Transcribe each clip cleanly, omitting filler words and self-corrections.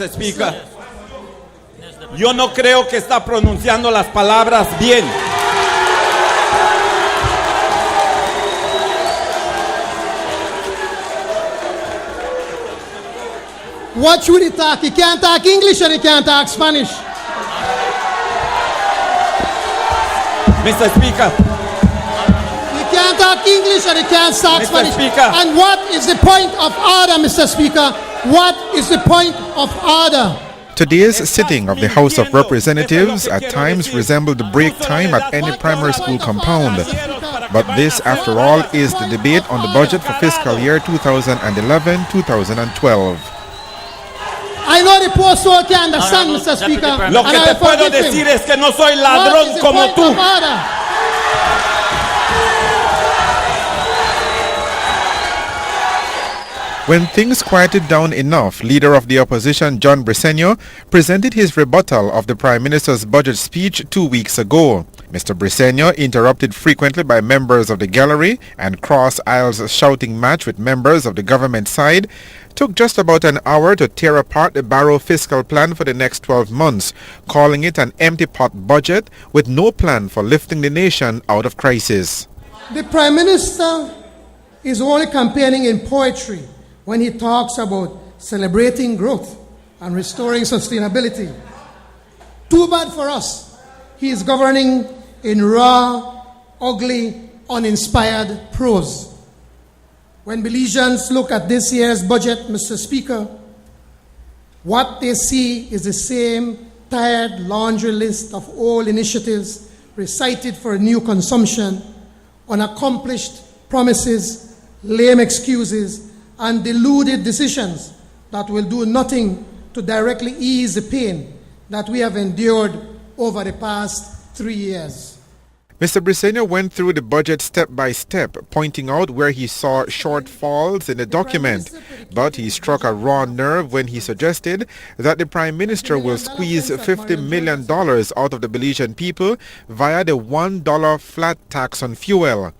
Speaker, yo no creo que está pronunciando las palabras bien. What should he talk? He can't talk English and he can't talk Spanish. Mr. Speaker. He can't talk English and he can't talk Mr. Spanish. Speaker. And what is the point of order, Mr. Speaker? What is the point of order? Today's sitting of the House of Representatives at times resembled the break time at any primary school compound. But this, after all, is the debate on the budget for fiscal year 2011-2012. I know the poor soul can understand, Mr. Speaker. Lo que te puedo decir es que no soy ladrón como tú. When things quieted down enough, leader of the opposition John BRICENO presented his rebuttal of the Prime Minister's budget speech 2 weeks ago. Mr. BRICENO, interrupted frequently by members of the gallery and cross aisles shouting match with members of the government side, took just about an hour to tear apart the Barrow fiscal plan for the next 12 months, calling it an empty pot budget with no plan for lifting the nation out of crisis. The Prime Minister is only campaigning in poetry when he talks about celebrating growth and restoring sustainability. Too bad for us. He is governing in raw, ugly, uninspired prose. When Belizeans look at this year's budget, Mr. Speaker, what they see is the same tired laundry list of old initiatives recited for new consumption, unaccomplished promises, lame excuses, and deluded decisions that will do nothing to directly ease the pain that we have endured over the past 3 years. Mr. BRICENO went through the budget step by step, pointing out where he saw shortfalls in the document. But he struck a raw nerve when he suggested that the Prime Minister will squeeze $50 million out of the Belizean people via the $1 flat tax on fuel.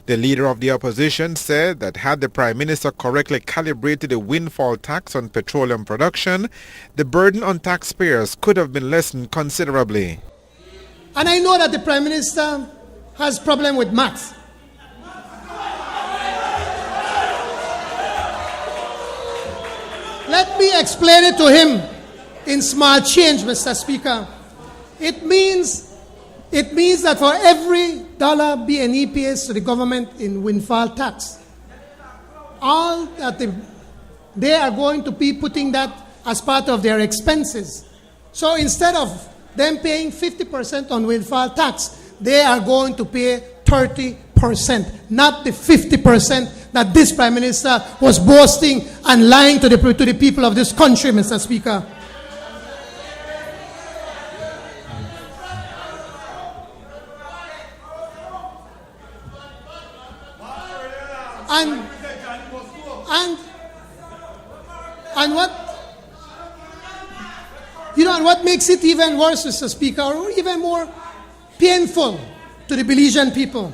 The leader of the opposition said that had the Prime Minister correctly calibrated the windfall tax on petroleum production, the burden on taxpayers could have been lessened considerably. And I know that the Prime Minister has problem with maths. Let me explain it to him in small change, Mr. Speaker. It means that for every dollar BNE pays to the government in windfall tax, all that they are going to be putting that as part of their expenses. So instead of them paying 50% on windfall tax, they are going to pay 30%, not the 50% that this Prime Minister was boasting and lying to the people of this country, Mr. Speaker. And what makes it even worse, Mr. Speaker, or even more painful to the Belizean people,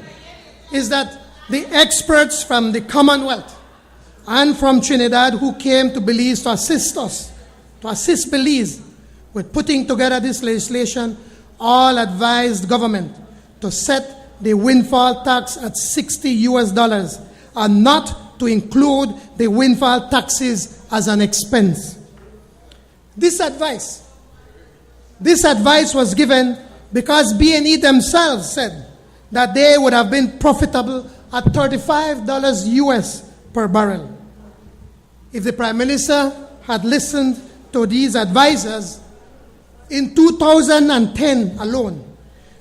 is that the experts from the Commonwealth and from Trinidad who came to Belize to assist us, to assist Belize with putting together this legislation, all advised government to set the windfall tax at $60 and not to include the windfall taxes as an expense. This advice was given because BNE themselves said that they would have been profitable at $35 US per barrel. If the Prime Minister had listened to these advisors, in 2010 alone,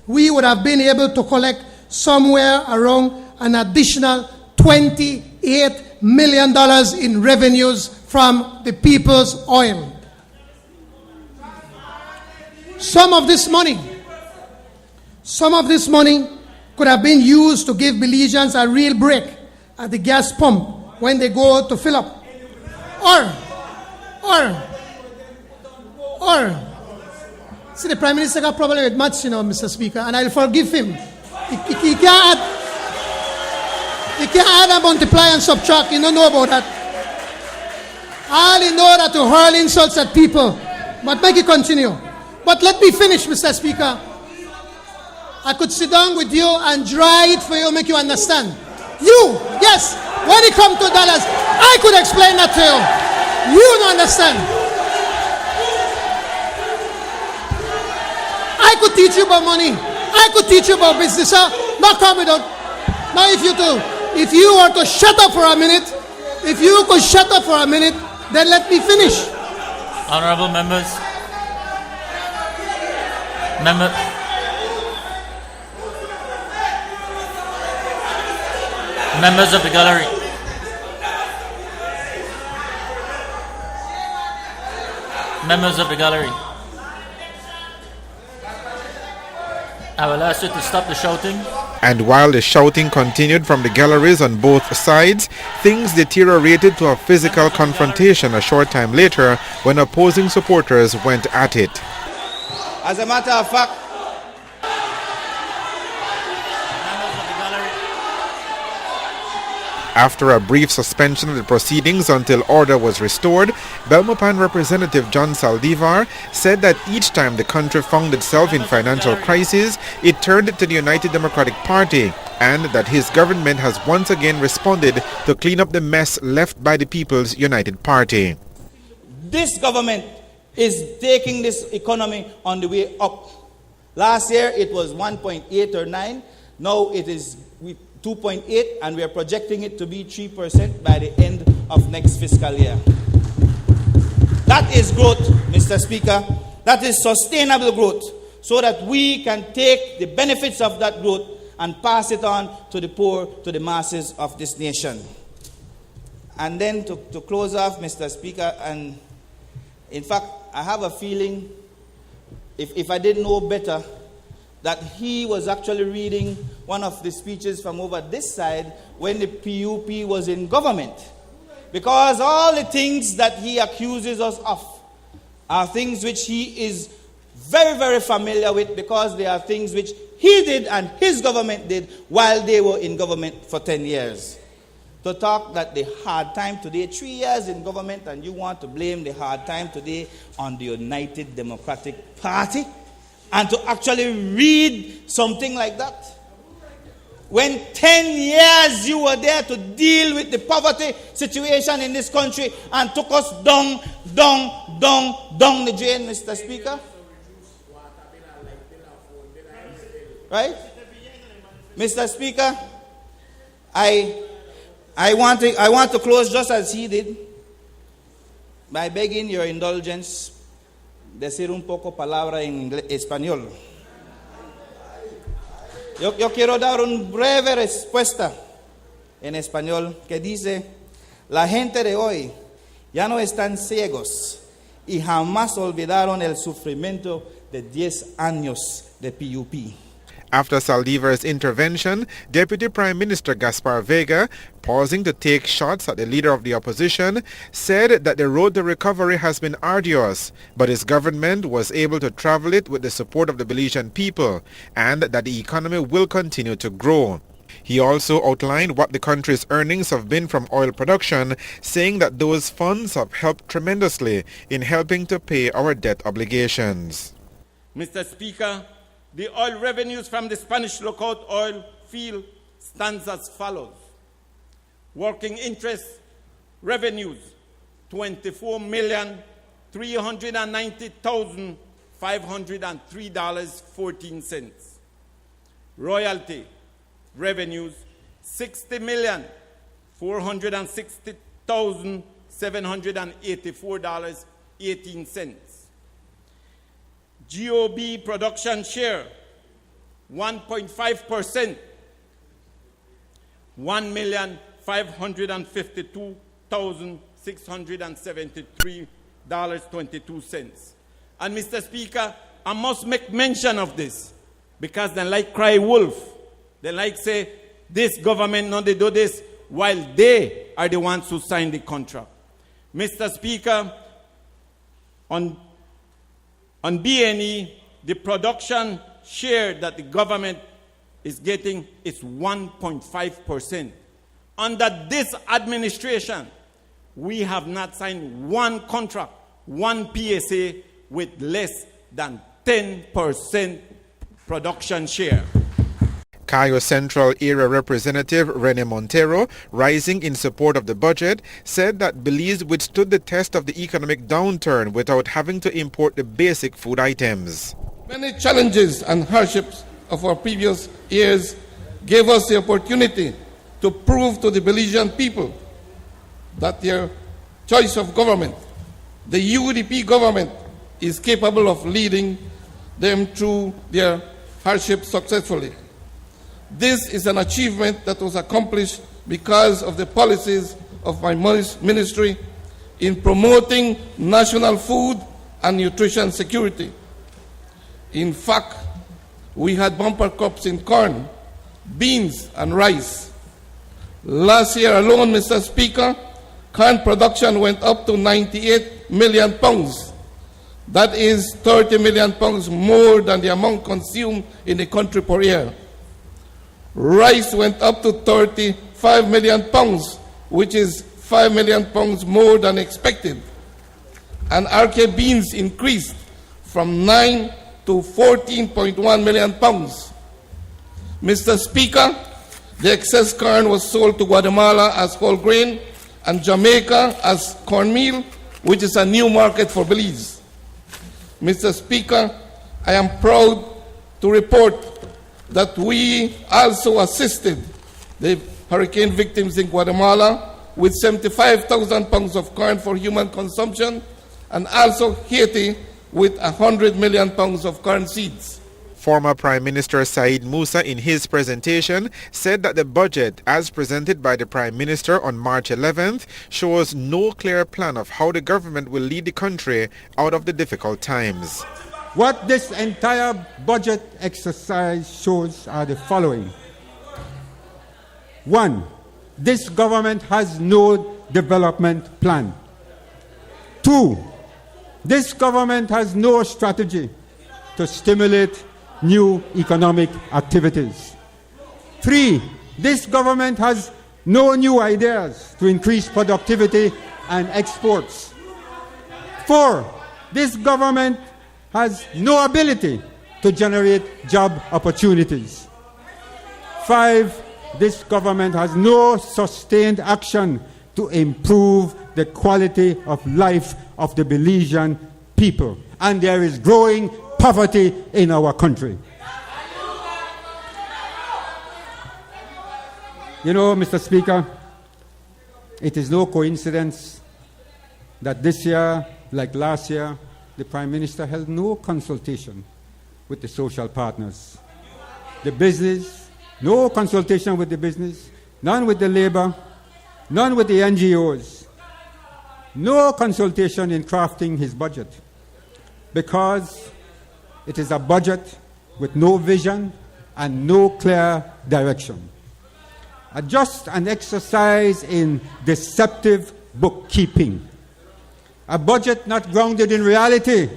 we would have been able to collect somewhere around an additional $28 million in revenues from the people's oil. Some of this money could have been used to give Belizeans a real break at the gas pump when they go to fill up. Or, see, the Prime Minister got problem with maths, Mr. Speaker, and I'll forgive him. He can't add and multiply and subtract. You don't know about that. I only know that to hurl insults at people. But make it continue. But let me finish, Mr. Speaker. I could sit down with you and dry it for you, make you understand. You, yes, when it comes to dollars, I could explain that to you. You don't understand. I could teach you about money. I could teach you about business. Not come without. Now if you were to shut up for a minute, if you could shut up for a minute, then let me finish. Honorable members. Members of the gallery. Members of the gallery. I will ask you to stop the shouting. And while the shouting continued from the galleries on both sides, things deteriorated to a physical confrontation a short time later when opposing supporters went at it. As a matter of fact, after a brief suspension of the proceedings until order was restored, Belmopan representative John Saldivar said that each time the country found itself in financial crisis, it turned to the United Democratic Party, and that his government has once again responded to clean up the mess left by the People's United Party. this government is taking this economy on the way up. Last year it was 1.8 or 9. Now it is 2.8, and we are projecting it to be 3% by the end of next fiscal year. That is growth, Mr. Speaker. That is sustainable growth, so that we can take the benefits of that growth and pass it on to the poor, to the masses of this nation. And then to close off, Mr. Speaker, and in fact, I have a feeling, if I didn't know better, that he was actually reading one of the speeches from over this side when the PUP was in government. Because all the things that he accuses us of are things which he is very, very familiar with, because they are things which he did and his government did while they were in government for 10 years. To talk that the hard time today, 3 years in government, and you want to blame the hard time today on the United Democratic Party, and to actually read something like that, when 10 years you were there to deal with the poverty situation in this country and took us down the drain, Mr. Speaker. Right? Mr. Speaker, I want to close just as he did by begging your indulgence, decir un poco palabra en español. Yo quiero dar una breve respuesta en español que dice: la gente de hoy ya no están ciegos y jamás olvidaron el sufrimiento de 10 años de PUP. After Saldivar's intervention, Deputy Prime Minister GASPAR VEGA, pausing to take shots at the leader of the opposition, said that the road to recovery has been arduous, but his government was able to travel it with the support of the Belizean people, and that the economy will continue to grow. He also outlined what the country's earnings have been from oil production, saying that those funds have helped tremendously in helping to pay our debt obligations. Mr. Speaker, the oil revenues from the Spanish Lookout oil field stands as follows. Working interest revenues, $24,390,503.14. Royalty revenues, $60,460,784.18. GOB production share, 1.5%, $1,552,673.22. And Mr. Speaker, I must make mention of this, because they like cry wolf. They like say, this government, no, they do this, while they are the ones who signed the contract. Mr. Speaker, on BNE, the production share that the government is getting is 1.5%. Under this administration, we have not signed one contract, one PSA with less than 10% production share. Cayo Central Area Representative RENE Montero, rising in support of the budget, said that Belize withstood the test of the economic downturn without having to import the basic food items. Many challenges and hardships of our previous years gave us the opportunity to prove to the Belizean people that their choice of government, the UDP government, is capable of leading them through their hardships successfully. This is an achievement that was accomplished because of the policies of my ministry in promoting national food and nutrition security. In fact, we had bumper crops in corn, beans, and rice. Last year alone, Mr. Speaker, corn production went up to 98 million pounds. That is 30 million pounds more than the amount consumed in the country per year. Rice went up to 35 million pounds, which is 5 million pounds more than expected. And RK beans increased from 9 to 14.1 million pounds. Mr. Speaker, the excess corn was sold to Guatemala as whole grain and Jamaica as cornmeal, which is a new market for Belize. Mr. Speaker, I am proud to report that we also assisted the hurricane victims in Guatemala with 75,000 pounds of corn for human consumption, and also Haiti with 100 million pounds of corn seeds. Former Prime Minister Said Musa, in his presentation, said that the budget, as presented by the Prime Minister on March 11th, shows no clear plan of how the government will lead the country out of the difficult times. What this entire budget exercise shows are the following. 1. This government has no development plan. 2. This government has no strategy to stimulate new economic activities. 3. This government has no new ideas to increase productivity and exports. 4. This government has no ability to generate job opportunities. 5. This government has no sustained action to improve the quality of life of the Belizean people. And there is growing poverty in our country. You know, Mr. Speaker, it is no coincidence that this year, like last year, the Prime Minister held no consultation with the social partners. The business, no consultation with the business, none with the labor, none with the NGOs, no consultation in crafting his budget, because it is a budget with no vision and no clear direction. Just an exercise in deceptive bookkeeping. A budget not grounded in reality,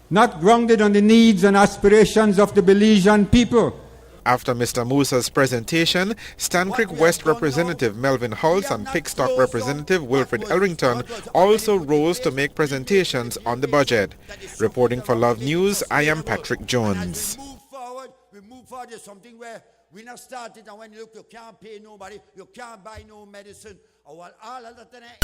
not grounded on the needs and aspirations of the Belizean people. After Mr. Musa's presentation, Stan Creek West Representative Melvin Hulse and Pickstock Representative Wilfred Elrington also rose to make presentations on the budget. Reporting for Love News, I am Patrick Jones. We move forward to something where we not started, and when you look, you can't pay nobody, you can't buy no medicine, or all of that.